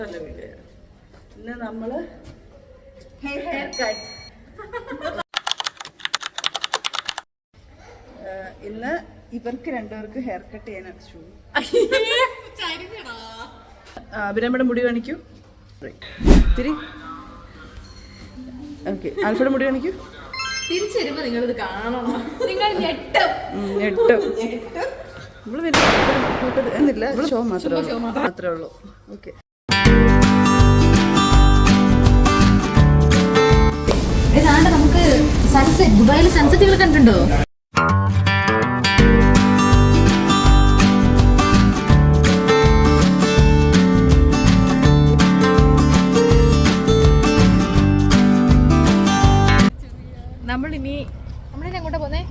ഇന്ന് നമ്മള് hair cut. ഇന്ന് ഇവർക്ക് രണ്ടുപേർക്ക് ഹെയർ കട്ട് ചെയ്യാനാണ് ഷൂ. അഭിരാമയുടെ മുടി കാണിക്കൂ. തിരി. ഓക്കെ, ആൽഫയുടെ മുടി കാണിക്കൂ. തിരിച്ചു വരുമ്പോ നിങ്ങളിത് കാണണം. നിങ്ങൾ ഞെട്ടും. നമ്മള് എന്നില്ല, ഷോ മാത്രമേ ഉള്ളൂ. ഓക്കെ, നമുക്ക് സൺസെറ്റ്, ദുബായിലെ സൺസെറ്റുകൾ കണ്ടിട്ടുണ്ടോ? നമ്മളിങ്ങോട്ടാ പോന്നേ?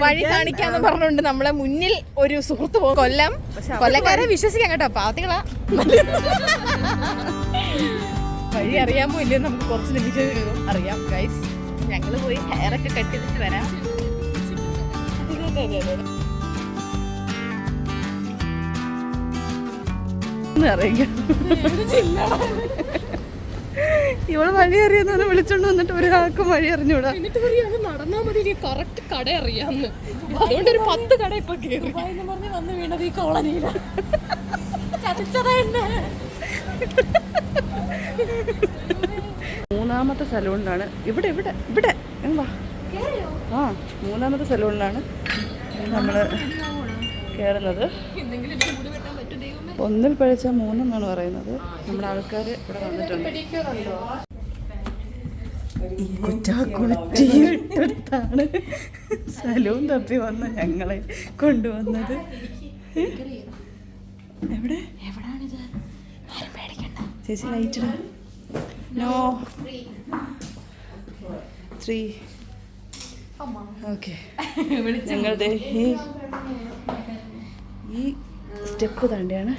വഴി കാണിക്കാന്ന് പറഞ്ഞുകൊണ്ട് നമ്മളെ മുന്നിൽ ഒരു സുഹൃത്ത് പോകും. കൊല്ലക്കാരെ വിശ്വസിക്കാം കേട്ടോ, പാവത്തികളാ. വഴി അറിയാമോ ഇല്ലയോ നമുക്ക് കുറച്ച് നിമിഷം അറിയാം ഗൈസ്. ഞങ്ങള് പോയി ഹെയറൊക്കെ കട്ട് ചെയ്തിട്ട് വരാം. ഇവള് വഴി അറിയാന്ന് വിളിച്ചോണ്ട് വന്നിട്ട് ഒരാൾക്കും വഴി അറിഞ്ഞൂടാ. എന്നിട്ട് പറയാ നടന്നാ മതി, കറക്റ്റ് കട അറിയാന്ന്. അതുകൊണ്ട് ഒരു 10 കട ഇപ്പൊ കേറി പറഞ്ഞ് വന്ന് വീണത് ഈ കോളനിയില. മൂന്നാമത്തെ സലൂണിലാണ് ഇവിടെ ആ മൂന്നാമത്തെ സലൂണിലാണ് നമ്മള് കേറുന്നത്. ഒന്നിൽ പഴിച്ച 3 എന്നാണ് പറയുന്നത്. നമ്മുടെ ആൾക്കാർ ഇവിടെ വന്നിട്ടുണ്ട്. കുറ്റാക്കുറ്റിയിട്ടടുത്താണ് സലൂൺ തപ്പി വന്ന ഞങ്ങളെ കൊണ്ടുവന്നത്. എവിടാണിത്? ചേച്ചി ലൈറ്റ് നോ 3. ഓക്കെ, ഞങ്ങളുടെ ഈ സ്റ്റെപ്പ് താണ്ടിയാണ്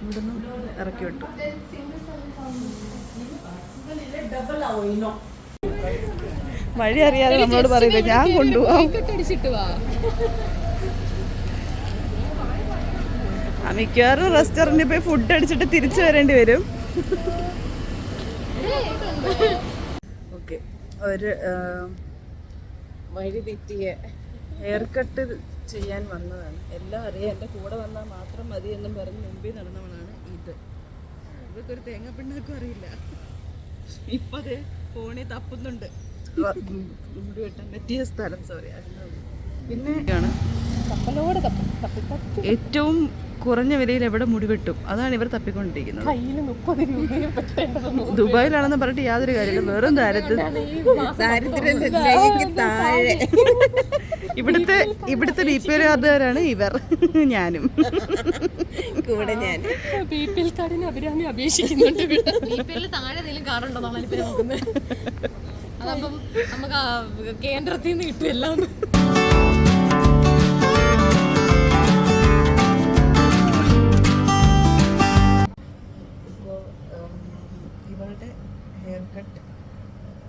ഇവിടുന്ന് ഇറക്കി വിട്ടു. വഴി അറിയാതെ നമ്മളോട് പറയുന്നത് ഞാൻ കൊണ്ടുപോകാം. മിക്കവാറും റെസ്റ്റോറൻറ്റിൽ പോയി ഫുഡ് അടിച്ചിട്ട് തിരിച്ചു വരേണ്ടി വരും. ഓക്കെ, ഒരു വഴി തെറ്റിയ ഹെയർ കട്ട് ചെയ്യാൻ വന്നതാണ്. എല്ലാം അറിയാം, എൻ്റെ കൂടെ വന്നാൽ മാത്രം മതി എന്നും പറഞ്ഞ് മുമ്പിൽ നടന്നവളാണ് ഇത്. ഇതൊക്കെ തേങ്ങാപ്പിണ്ണാക്കും അറിയില്ല. ഇപ്പം അതേ ഫോണിൽ തപ്പുന്നുണ്ട് മുടി വെട്ടാൻ പറ്റിയ സ്ഥലം. സോറി. പിന്നെ ഏറ്റവും കുറഞ്ഞ വിലയിൽ എവിടെ മുടി വെട്ടും അതാണ് ഇവർ തപ്പിക്കൊണ്ടിരിക്കുന്നത്. ദുബായിലാണെന്ന് പറഞ്ഞിട്ട് യാതൊരു കാര്യമില്ല, വെറും ദാരിദ്ര്യം താഴെ. ഇവിടുത്തെ BPL കാർഡുകാരാണ് ഇവർ, ഞാനും കൂടെ. ഞാൻ BPL കാർഡിന് അഭിരാമി അപേക്ഷിക്കുന്നുണ്ട്. BPL താഴെ എന്തെങ്കിലും കാർഡുണ്ടോന്നാണ് ഇപ്പൊ നോക്കുന്നത്. അതപ്പം നമുക്ക് കേന്ദ്രത്തിൽ നിന്ന് കിട്ടുമല്ല. ഇവളുടെ ഹെയർ കട്ട്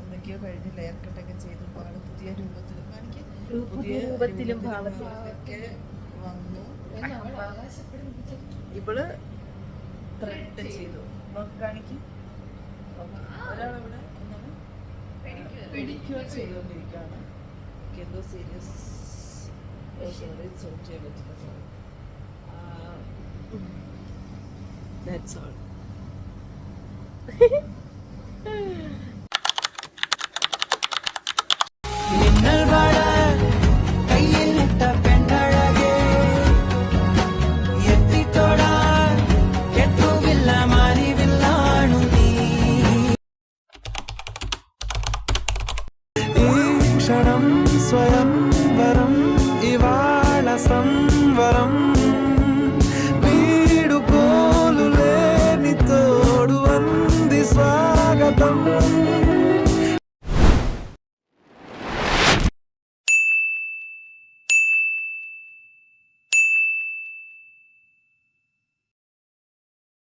എന്തൊക്കെയോ കഴിഞ്ഞ് ഹെയർ കട്ടൊക്കെ ചെയ്തു. പുതിയ രൂപത്തിലും ഭാവത്തിലൊക്കെ വന്നു. ഇവള് ത്രെഡ് ചെയ്തു. കാണിക്കും. ഒരാളവിടെ പെഡിക്യൂർ ചെയ്തുകൊണ്ടിരിക്കുകയാണ്. എന്തോ സീരിയസ് സോൾവ് ചെയ്യാൻ പറ്റില്ല. സോറി. That's all. സ്വയം വരം ഇവാള സംവരം വീടുപോലുലേ നിത്തോടു വന്ദി സ്വാഗതം.